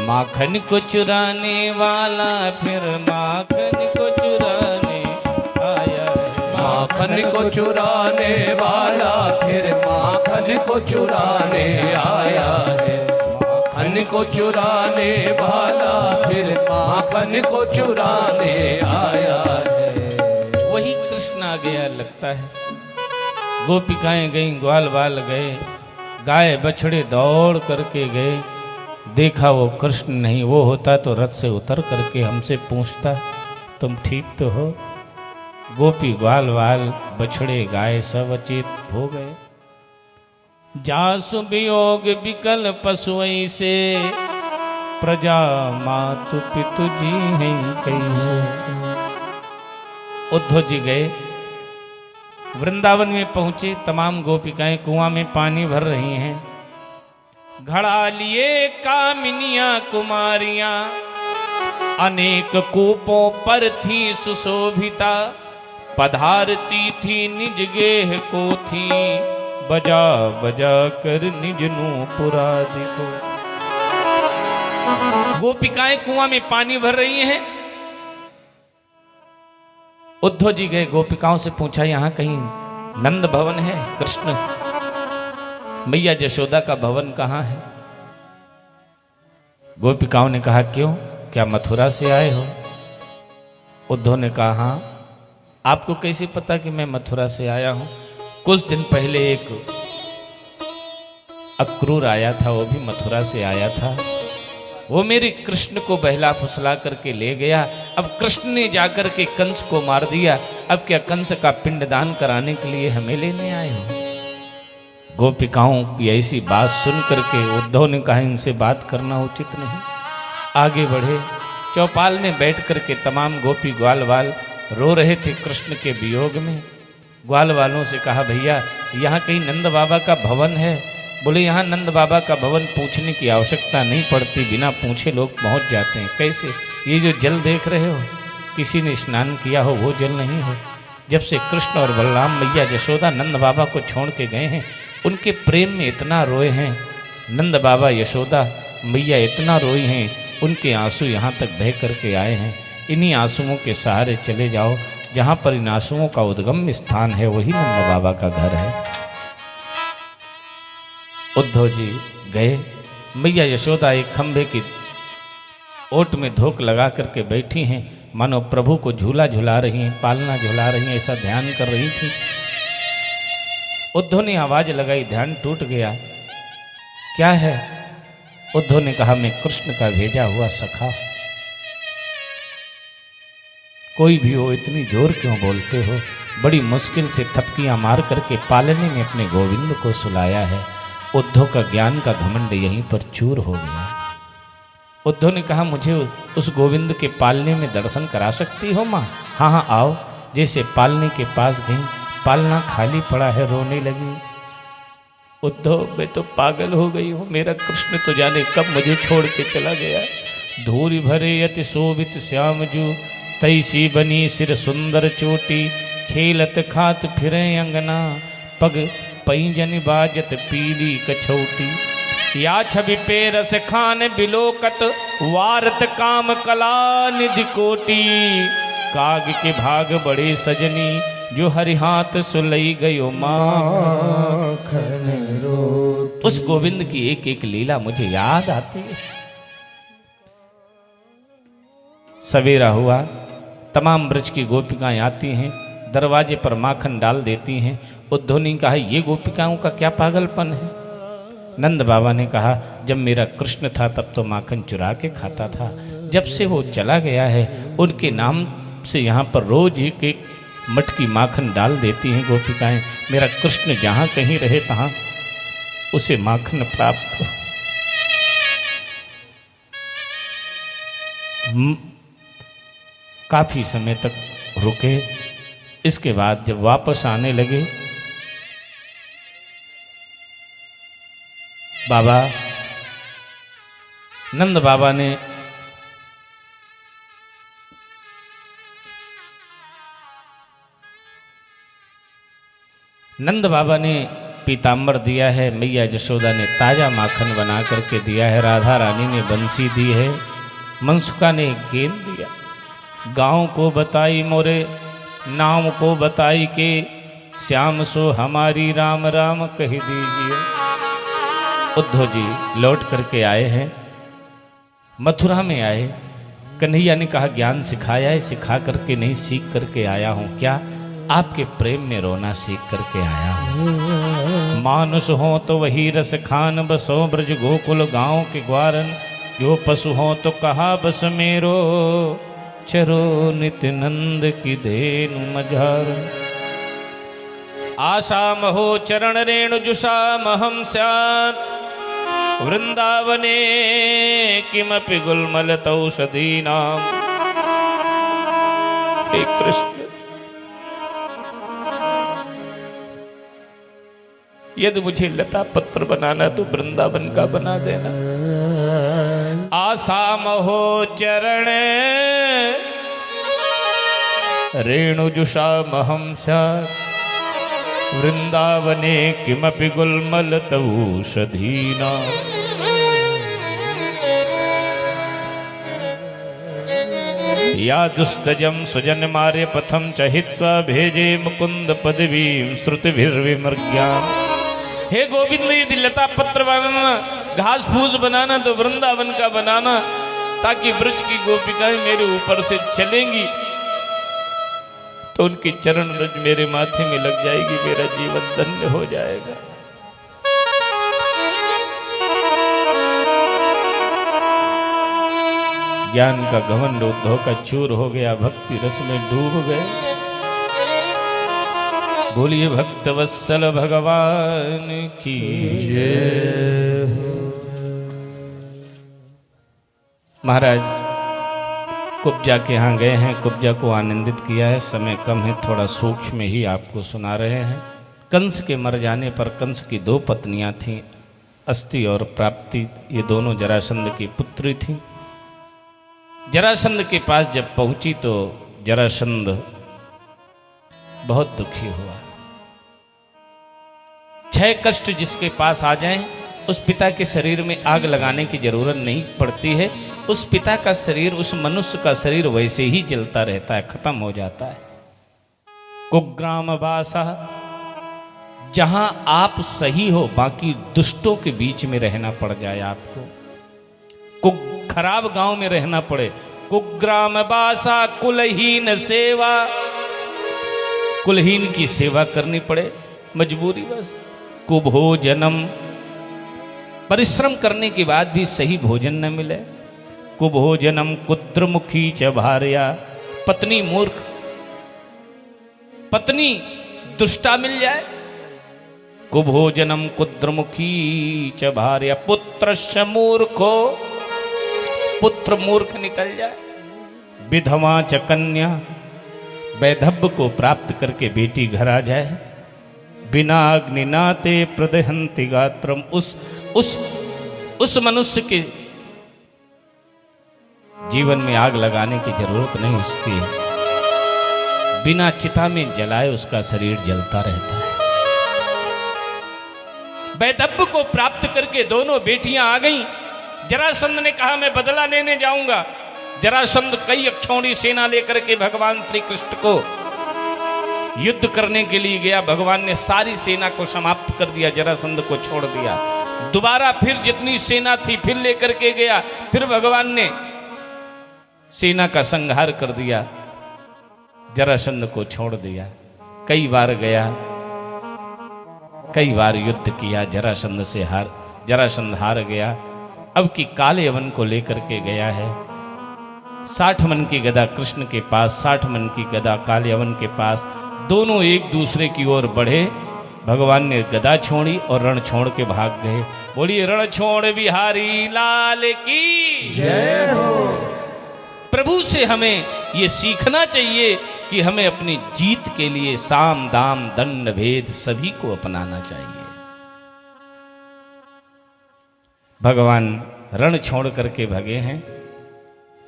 माखन को चुराने वाला फिर माखन को चुराने आया है। माखन को चुराने वाला फिर माखन को चुराने आया है। माखन को चुराने वाला फिर माखन को चुराने आया है। वही कृष्ण आ गया लगता है। गोपिकाएं गईं, ग्वाल बाल गए, गाय बछड़े दौड़ करके गए। देखा वो कृष्ण नहीं, वो होता तो रथ से उतर करके हमसे पूछता तुम ठीक तो हो। गोपी ग्वाल बाल बछड़े गाय सब अचेत हो गए। जासु वियोग विकल पशु से, प्रजा मातु पितु जी हैं कैसे। उद्धव जी गए, वृंदावन में पहुंचे। तमाम गोपिकाएं कुआं में पानी भर रही हैं। घड़ा लिए कामिनियां कुमारियां, अनेक कूपों पर थी सुशोभिता। पधारती थी निज गेह को थी, बजा बजा कर निज नूपुरादि को। गोपिकाएं कुआं में पानी भर रही हैं। उद्धव जी गए, गोपिकाओं से पूछा यहां कहीं नंद भवन है? कृष्ण मैया यशोदा का भवन कहाँ है? गोपिकाओं ने कहा क्यों, क्या मथुरा से आए हो? उद्धव ने कहा हाँ। आपको कैसे पता कि मैं मथुरा से आया हूं? कुछ दिन पहले एक अक्रूर आया था, वो भी मथुरा से आया था। वो मेरे कृष्ण को बहला फुसला करके ले गया। अब कृष्ण ने जाकर के कंस को मार दिया। अब क्या कंस का पिंडदान कराने के लिए हमें लेने आए हो? गोपिकाओं की ऐसी बात सुन करके उद्धव ने कहा इनसे बात करना उचित नहीं। आगे बढ़े, चौपाल में बैठ करके तमाम गोपी ग्वाल वाल रो रहे थे कृष्ण के वियोग में। ग्वाल वालों से कहा भैया यहाँ कहीं नंद बाबा का भवन है? बोले यहाँ नंद बाबा का भवन पूछने की आवश्यकता नहीं पड़ती, बिना पूछे लोग पहुँच जाते हैं। कैसे? ये जो जल देख रहे हो, किसी ने स्नान किया हो वो जल नहीं है। जब से कृष्ण और बलराम मैया यशोदा नंद बाबा को छोड़ के गए हैं, उनके प्रेम में इतना रोए हैं। नंद बाबा यशोदा मैया इतना रोई हैं, उनके आंसू यहाँ तक बह करके आए हैं। इन्हीं आंसुओं के सहारे चले जाओ, जहाँ पर इन आंसुओं का उद्गम स्थान है वही नंद बाबा का घर है। उद्धव जी गए। मैया यशोदा एक खंभे की ओट में धोक लगा करके बैठी हैं, मानो प्रभु को झूला झुला रही हैं, पालना झुला रही हैं, ऐसा ध्यान कर रही थी। उद्धव ने आवाज लगाई, ध्यान टूट गया। क्या है? उद्धव ने कहा मैं कृष्ण का भेजा हुआ सखा। कोई भी हो, इतनी जोर क्यों बोलते हो? बड़ी मुश्किल से थपकियां मार करके पालने में अपने गोविंद को सुलाया है। उद्धव का ज्ञान का घमंड यहीं पर चूर हो गया। उद्धव ने कहा मुझे उस गोविंद के पालने में दर्शन करा सकती हो माँ? हाँ हाँ आओ। जैसे पालने के पास गई, पालना खाली पड़ा है, रोने लगी। उद्धव मैं तो पागल हो गई हूँ, मेरा कृष्ण तो जाने कब मुझे छोड़ के चला गया। धूरी भरे अति शोभित श्याम जू, तैसी बनी सिर सुंदर चोटी। खेलत खात फिरे अंगना, पग पैंजन बाजत पीली कछौटी। या छवि पेरस खान बिलोकत, वारत काम कला निधि कोटी। काग के भाग बड़े सजनी, जो हरि हाथ सुलई गयो माखन रोटी। उस गोविंद की एक एक लीला मुझे याद आती है। सवेरा हुआ, तमाम ब्रज की गोपिकाएं आती हैं, दरवाजे पर माखन डाल देती हैं। उद्धव ने कहा ये गोपिकाओं का क्या पागलपन है? नंद बाबा ने कहा जब मेरा कृष्ण था तब तो माखन चुरा के खाता था, जब से वो चला गया है उनके नाम से यहाँ पर रोज एक एक मटकी माखन डाल देती हैं गोपिकाएं। मेरा कृष्ण जहाँ कहीं रहे तहाँ उसे माखन प्राप्त हो। काफी समय तक रुके। इसके बाद जब वापस आने लगे, बाबा नंद बाबा ने नंद बाबा ने पीताम्बर दिया है, मैया यशोदा ने ताजा माखन बना करके दिया है, राधा रानी ने बंसी दी है, मनसुका ने गेंद दिया। गाँव को बताई मोरे नाम को बताई के, श्याम सो हमारी राम राम कह दीजिए। उद्धव जी लौट करके आए हैं, मथुरा में आए। कन्हैया ने कहा ज्ञान सिखाया है, सिखा करके नहीं सीख करके आया हूँ। क्या? आपके प्रेम में रोना सीख करके आया हूँ। मानुष हो तो वही रस खान, बसो ब्रज गोकुल गांव के ग्वारन। जो पशु हो तो कहा बस मेरो, चरो नित्य नंद की धेनु मझार। आशा महो चरण रेणु जुषा महम स्यात्, वृंदावने किमपि गुल्मलतौषधीनां। हे कृष्ण, यदि मुझे लता पत्र बनाना तो वृंदावन का बना देना। आशा महो चरण रेणुजुषा महं स्यात्, वृंदावने किमपि गुल्मलतौषधीनां। या दुस्तजं सुजन मारे पथम च हित्वा, भेजे मुकुंद पदवीं श्रुतिभिर्विमर्ग्याम्। हे गोविंद, यदि लता पत्र बनाना, घास फूस बनाना तो वृंदावन का बनाना, ताकि ब्रज की गोपिकाएं मेरे ऊपर से चलेंगी तो उनकी चरण रज मेरे माथे में लग जाएगी, मेरा जीवन धन्य हो जाएगा। ज्ञान का घमंड उद्धव का चूर हो गया, भक्ति रस में डूब गए। बोलिए भक्त वत्सल भगवान की जय। महाराज कुब्जा के यहाँ गए हैं, कुब्जा को आनंदित किया है। समय कम है, थोड़ा सूक्ष्म ही आपको सुना रहे हैं। कंस के मर जाने पर कंस की दो पत्नियां थीं, अस्ति और प्राप्ति। ये दोनों जरासंध की पुत्री थीं। जरासंध के पास जब पहुंची तो जरासंध बहुत दुखी हुआ। 6 कष्ट जिसके पास आ जाएं, उस पिता के शरीर में आग लगाने की जरूरत नहीं पड़ती है। उस पिता का शरीर, उस मनुष्य का शरीर वैसे ही जलता रहता है, खत्म हो जाता है। कुग्राम वासा, जहां आप सही हो, बाकी दुष्टों के बीच में रहना पड़ जाए आपको, खराब गांव में रहना पड़े। कुग्राम वासा कुलहीन सेवा, कुलहीन की सेवा करनी पड़े, मजबूरी बस। कुभोजनम, परिश्रम करने के बाद भी सही भोजन न मिले। कुभोजनम कुद्रमुखी च भार्या, पत्नी मूर्ख, पत्नी दुष्टा मिल जाए। कुभोजनम कुद्रमुखी च भार्या, पुत्रश्च मूर्खो, पुत्र मूर्ख निकल जाए। विधवा च कन्या, वैधव्य को प्राप्त करके बेटी घर आ जाए। बिना अग्निनाते प्रदहंति गात्रम, उस मनुष्य के जीवन में आग लगाने की जरूरत नहीं, उसकी बिना चिता में जलाए उसका शरीर जलता रहता है। वैधव्य को प्राप्त करके दोनों बेटियां आ गईं। जरासंध ने कहा मैं बदला लेने जाऊंगा। जरासंध कई अक्षौणी सेना लेकर के भगवान श्री कृष्ण को युद्ध करने के लिए गया। भगवान ने सारी सेना को समाप्त कर दिया, जरासंध को छोड़ दिया। दोबारा फिर जितनी सेना थी फिर लेकर के गया, फिर भगवान ने सेना का संहार कर दिया, जरासंध को छोड़ दिया। कई बार गया, कई बार युद्ध किया, जरासंध हार गया। अब की काले वन को लेकर के गया है। 60 मन की गदा कृष्ण के पास, 60 मन की गदा काले वन के पास। दोनों एक दूसरे की ओर बढ़े। भगवान ने गदा छोड़ी और रण छोड़ के भाग गए। बोलिए रण छोड़ बिहारी लाल की जय हो। प्रभु से हमें ये सीखना चाहिए कि हमें अपनी जीत के लिए साम दाम दंड भेद सभी को अपनाना चाहिए। भगवान रण छोड़ करके भगे हैं।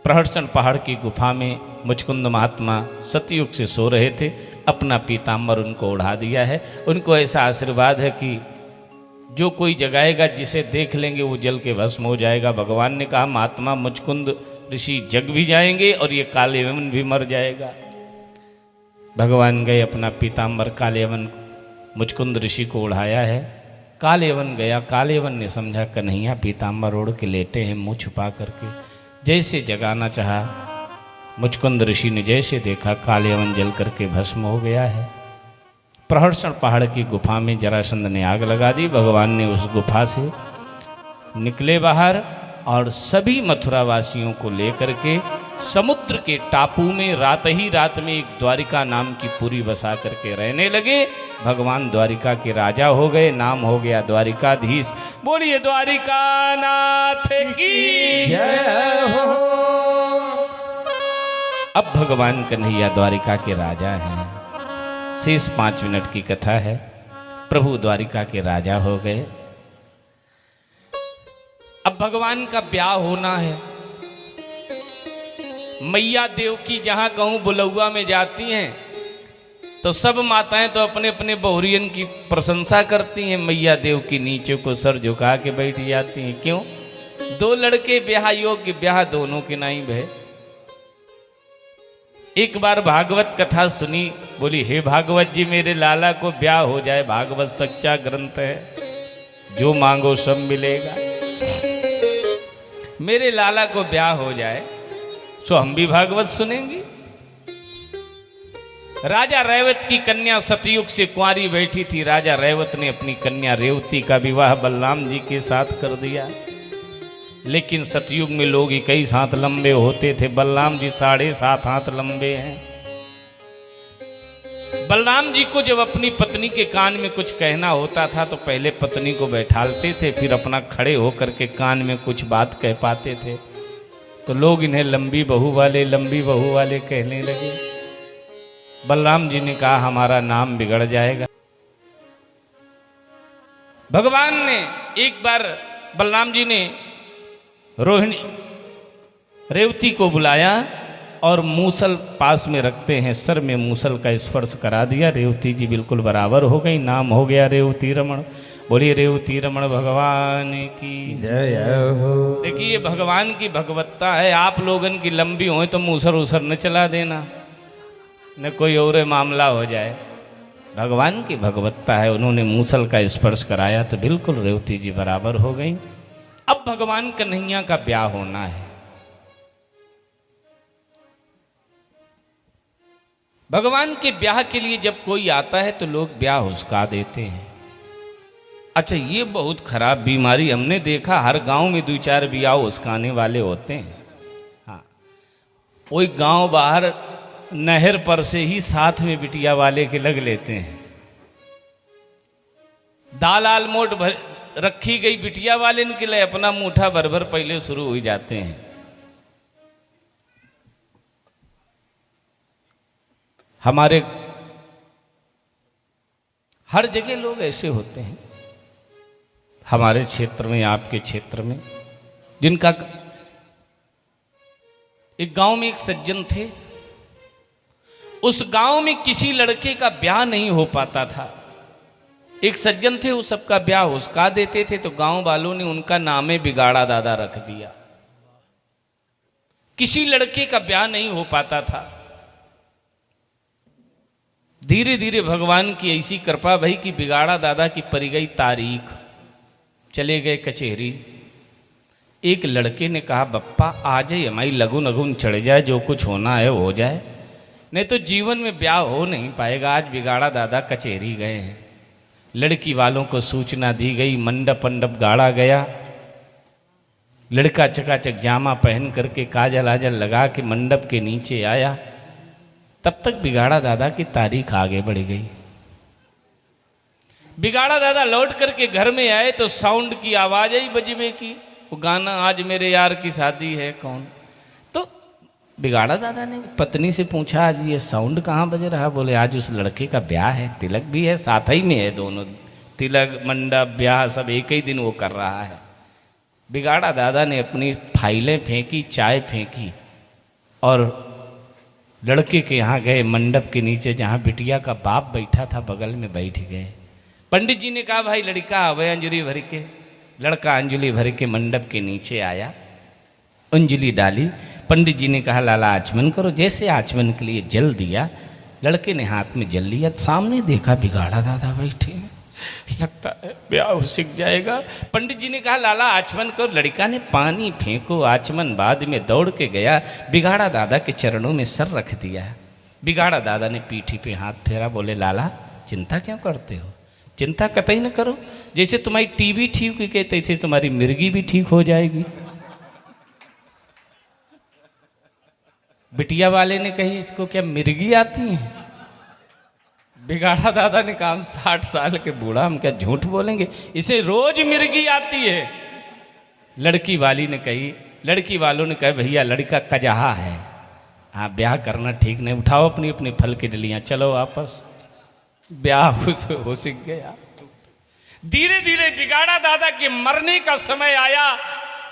प्रहर्षण पहाड़ की गुफा में मुचकुंद महात्मा सतयुग से सो रहे थे। अपना पीताम्बर उनको ओढ़ा दिया है। उनको ऐसा आशीर्वाद है कि जो कोई जगाएगा जिसे देख लेंगे वो जल के भस्म हो जाएगा। भगवान ने कहा महात्मा मुचकुंद ऋषि जग भी जाएंगे और ये कालेवन भी मर जाएगा। भगवान गए, अपना पीताम्बर कालेवन मुचकुंद ऋषि को ओढ़ाया है। कालेवन गया, कालेवन ने समझा कन्हैया पीताम्बर ओढ़ के लेटे हैं मुंह छुपा करके। जैसे जगाना चाहा, मुचकुंद ऋषि ने जैसे देखा कालेवन जल करके भस्म हो गया है। प्रहर्षण पहाड़ की गुफा में जरासंध ने आग लगा दी। भगवान ने उस गुफा से निकले बाहर और सभी मथुरा वासियों को लेकर के समुद्र के टापू में रात ही रात में एक द्वारिका नाम की पुरी बसा करके रहने लगे। भगवान द्वारिका के राजा हो गए, नाम हो गया द्वारिकाधीश। बोलिए द्वारिका नाथ की जय हो। अब भगवान कन्हैया द्वारिका के राजा हैं। शेष 5 मिनट की कथा है। प्रभु द्वारिका के राजा हो गए। अब भगवान का ब्याह होना है। मैया देव की जहां कहूं बुलौआ में जाती हैं तो सब माताएं तो अपने अपने बहुरियन की प्रशंसा करती हैं। मैया देव की नीचे को सर झुका के बैठ जाती हैं। क्यों? 2 लड़के ब्याह योग्य, ब्याह दोनों के नहीं भय। एक बार भागवत कथा सुनी, बोली हे भागवत जी मेरे लाला को ब्याह हो जाए। भागवत सच्चा ग्रंथ है, जो मांगो सब मिलेगा। मेरे लाला को ब्याह हो जाए तो हम भी भागवत सुनेंगे। राजा रैवत की कन्या सतयुग से कुंवारी बैठी थी। राजा रैवत ने अपनी कन्या रेवती का विवाह बलराम जी के साथ कर दिया। लेकिन सतयुग में लोग 21 हाथ लंबे होते थे, बलराम जी 7.5 हाथ लंबे हैं। बलराम जी को जब अपनी पत्नी के कान में कुछ कहना होता था तो पहले पत्नी को बैठालते थे, फिर अपना खड़े होकर के कान में कुछ बात कह पाते थे। तो लोग इन्हें लंबी बहू वाले कहने लगे। बलराम जी ने कहा हमारा नाम बिगड़ जाएगा। भगवान ने एक बार बलराम जी ने रोहिणी रेवती को बुलाया और मूसल पास में रखते हैं, सर में मूसल का स्पर्श करा दिया। रेवती जी बिल्कुल बराबर हो गई, नाम हो गया रेवती रमण। बोलिए रेवती रमण भगवान की जय हो। देखिए भगवान की भगवत्ता है। आप लोगन की लंबी हो तो मूसर उसर न चला देना, न कोई और मामला हो जाए। भगवान की भगवत्ता है। उन्होंने मूसल का स्पर्श कराया तो बिल्कुल रेवती जी बराबर हो गई। अब भगवान कन्हैया का ब्याह होना है। भगवान के ब्याह के लिए जब कोई आता है तो लोग ब्याह हुस्का देते हैं। अच्छा, ये बहुत खराब बीमारी हमने देखा, हर गांव में 2-4 ब्याह हुस्काने वाले होते हैं। हाँ, कोई गांव बाहर नहर पर से ही साथ में बिटिया वाले के लग लेते हैं। दाल आलमोट भर रखी गई बिटिया वाले के लिए अपना मुठा भर भर पहले शुरू हो जाते हैं। हमारे हर जगह लोग ऐसे होते हैं। हमारे क्षेत्र में, आपके क्षेत्र में, जिनका एक गांव में एक सज्जन थे। उस गांव में किसी लड़के का ब्याह नहीं हो पाता था। एक सज्जन थे, वो सबका ब्याह हुस्का देते थे। तो गांव वालों ने उनका नामे बिगाड़ा दादा रख दिया। किसी लड़के का ब्याह नहीं हो पाता था। धीरे धीरे भगवान की ऐसी कृपा भई कि बिगाड़ा दादा की पड़ी गई तारीख। चले गए कचहरी। एक लड़के ने कहा बप्पा आ जाइए, हमारी लगुन अगुन चढ़ जाए, जो कुछ होना है हो जाए, नहीं तो जीवन में ब्याह हो नहीं पाएगा। आज बिगाड़ा दादा कचहरी गए हैं। लड़की वालों को सूचना दी गई, मंडप मंडप गाड़ा गया। लड़का चकाचक जामा पहन करके काजल आजल लगा के मंडप के नीचे आया। तब तक बिगाड़ा दादा की तारीख आगे बढ़ गई। बिगाड़ा दादा लौट करके घर में आए तो साउंड की आवाज आई बजबे की, वो गाना आज मेरे यार की शादी है कौन। तो बिगाड़ा दादा ने पत्नी से पूछा आज ये साउंड कहाँ बज रहा। बोले आज उस लड़के का ब्याह है, तिलक भी है, साथ ही में है दोनों, तिलक मंडप ब्याह सब एक ही दिन वो कर रहा है। बिगाड़ा दादा ने अपनी फाइलें फेंकी, चाय फेंकी और लड़के के यहाँ गए, मंडप के नीचे जहाँ बिटिया का बाप बैठा था बगल में बैठ गए। पंडित जी ने कहा भाई लड़का आवे अंजलि भर के। लड़का अंजलि भर के मंडप के नीचे आया, अंजलि डाली। पंडित जी ने कहा लाला आचमन करो। जैसे आचमन के लिए जल दिया, लड़के ने हाथ में जल लिया, सामने देखा बिगाड़ा दादा बैठे हैं। लगता है ब्याह सीख जाएगा। पंडित जी ने कहा लाला आचमन करो। लड़का ने पानी फेंको, आचमन बाद में दौड़ के गया, बिगाड़ा दादा के चरणों में सर रख दिया। बिगाड़ा दादा ने पीठी पे हाथ फेरा, बोले लाला चिंता क्यों करते हो, चिंता कतई न करो। जैसे तुम्हारी टीबी ठीक हुई कहते थे, तुम्हारी मिर्गी भी ठीक हो जाएगी। बिटिया वाले ने कही इसको क्या मिर्गी आती है? बिगाड़ा दादा ने कहा 60 साल के बूढ़ा, हम क्या झूठ बोलेंगे, इसे रोज मिर्गी आती है। लड़की वाली ने कही, लड़की वालों ने कहा भैया लड़का कजहा है, हाँ ब्याह करना ठीक नहीं, उठाओ अपनी अपनी फल की डलियां, चलो वापस। ब्याह हो सीख गया। धीरे धीरे बिगाड़ा दादा के मरने का समय आया।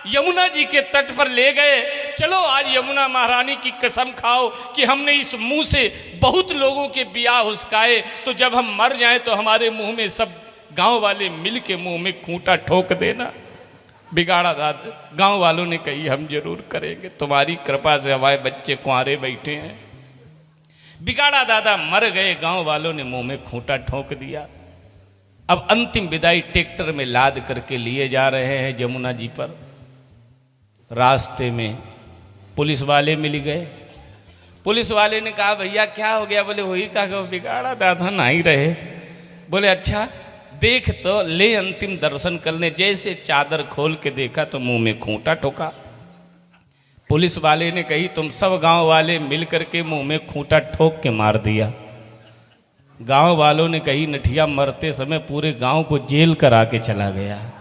यमुना जी के तट पर ले गए। चलो आज यमुना महारानी की कसम खाओ कि हमने इस मुंह से बहुत लोगों के ब्याह हुस्काए, तो जब हम मर जाएं तो हमारे मुंह में सब गांव वाले मिल के मुंह में खूंटा ठोक देना। बिगाड़ा दादा गांव वालों ने कही हम जरूर करेंगे, तुम्हारी कृपा से हमारे बच्चे कुंवारे बैठे हैं। बिगाड़ा दादा मर गए, गांव वालों ने मुंह में खूंटा ठोक दिया। अब अंतिम विदाई ट्रैक्टर में लाद करके लिए जा रहे हैं यमुना जी पर। रास्ते में पुलिस वाले मिल गए। पुलिस वाले ने कहा भैया क्या हो गया? बोले वही कहा बिगाड़ा दादा ना ही रहे। बोले अच्छा देख तो ले अंतिम दर्शन करने। जैसे चादर खोल के देखा तो मुंह में खूंटा ठोका। पुलिस वाले ने कही तुम सब गांव वाले मिल करके मुंह में खूंटा ठोक के मार दिया। गांव वालों ने कही नठिया मरते समय पूरे गांव को जेल करा के चला गया।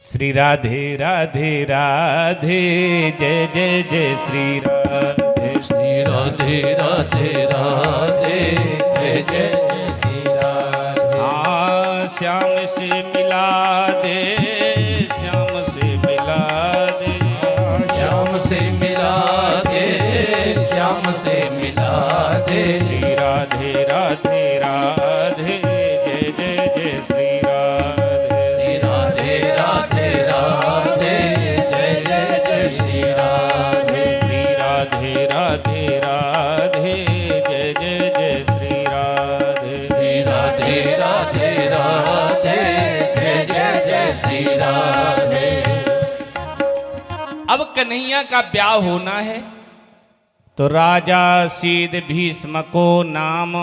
श्री राधे राधे राधे जय जय जय श्री राधे। श्री राधे राधे राधे जय जय जय श्री राधे। हाँ श्याम से मिला दे, श्याम से मिला दे, श्याम से मिला दे, श्याम से मिला दे। श्री राधे राधे राधे जय जय जय श्री राधे। श्री राधे राधे राधे जय जय जय श्री राधे। श्री राधे राधे राधे जय जय जय श्री राधे। श्री राधे राधे राधे जय जय जय श्री राधे। अब कन्हैया का ब्याह होना है तो राजा सीद भीष्म को नाम,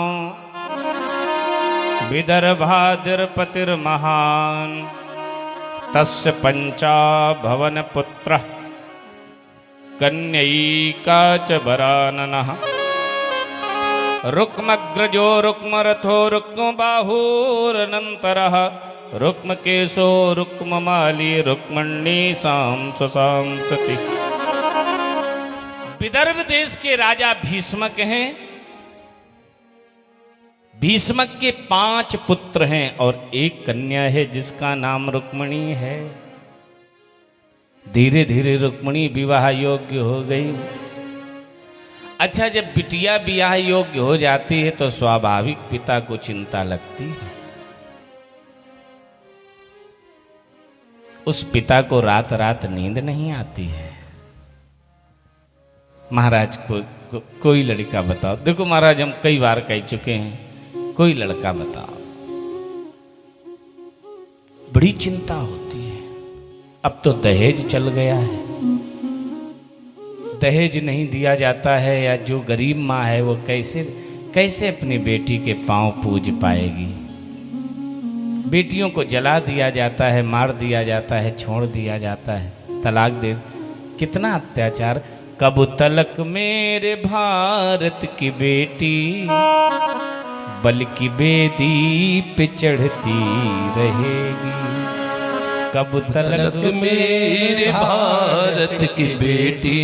विदर्भादिर्पतिर्महान, तस्य पंचा भवन पुत्र, कन्यैका च वराननः। रुक्मग्रजो रुक्मरथो रुक्मबाहुरनन्तरः, रुक्मकेशो रुक्ममाली रुक्मण्येषां स्वसां सति। विदर्भ देश के राजा भीष्मक हैं। भीष्मक के 5 पुत्र हैं और एक कन्या है जिसका नाम रुक्मणी है। धीरे धीरे रुक्मणी विवाह योग्य हो गई। अच्छा जब बिटिया विवाह योग्य हो जाती है तो स्वाभाविक पिता को चिंता लगती है। उस पिता को रात रात नींद नहीं आती है। महाराज को कोई लड़का बताओ। देखो महाराज हम कई बार कह चुके हैं, कोई लड़का बताओ। बड़ी चिंता होती है। अब तो दहेज चल गया है, दहेज नहीं दिया जाता है, या जो गरीब माँ है वो कैसे अपनी बेटी के पांव पूज पाएगी। बेटियों को जला दिया जाता है, मार दिया जाता है, छोड़ दिया जाता है, तलाक दे। कितना अत्याचार। कब तलक मेरे भारत की बेटी बल की बेदी पे चढ़ती रहेगी। कब तलक मेरे भारत की बेटी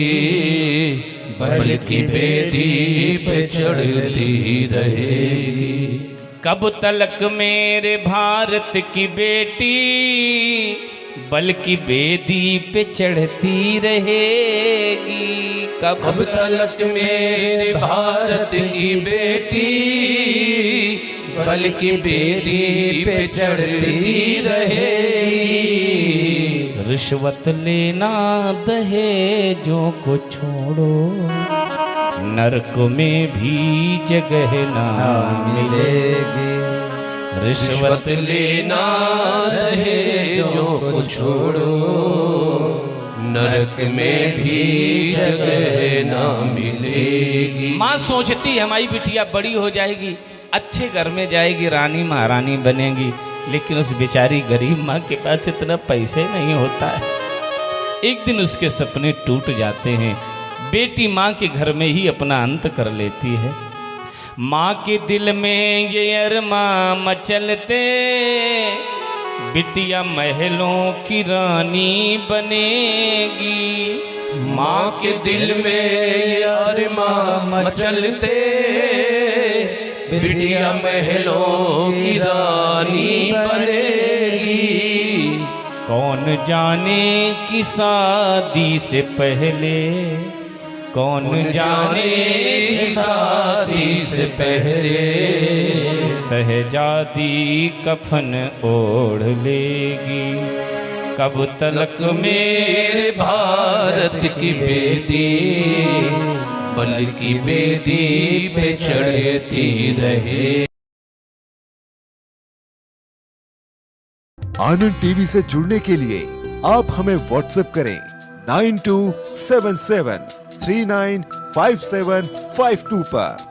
बल की बेदी पे चढ़ती रहेगी। कब तलक मेरे भारत की बेटी बल की बेदी पे चढ़ती रहेगी। कब तलक मेरे भारत की बेटी बल्कि बेटी पे चढ़ती रहेगी। रिश्वत लेना दहेजों को छोड़ो, नरक में भी जगह ना मिलेगी। रिश्वत लेना दहेजों को छोड़ो, नरक में भी जगह ना मिलेगी। माँ सोचती है हमारी बिटिया बड़ी हो जाएगी, अच्छे घर में जाएगी, रानी महारानी बनेगी, लेकिन उस बेचारी गरीब माँ के पास इतना पैसे नहीं होता है। एक दिन उसके सपने टूट जाते हैं, बेटी माँ के घर में ही अपना अंत कर लेती है। माँ के दिल में ये अरमां मचलते, बिटिया महलों की रानी बनेगी। माँ के दिल में अरमां मचलते, बिटिया महलों की रानी बनेगी। कौन जाने कि शादी से पहले, कौन जाने कि शादी से पहले सहजादी कफन ओढ़ लेगी। कब तलक मेरे भारत की बेटी बल्कि बेटी पे चढ़ती रहे। आनंद टीवी से जुड़ने के लिए आप हमें व्हाट्सएप करें 9277395752 पर।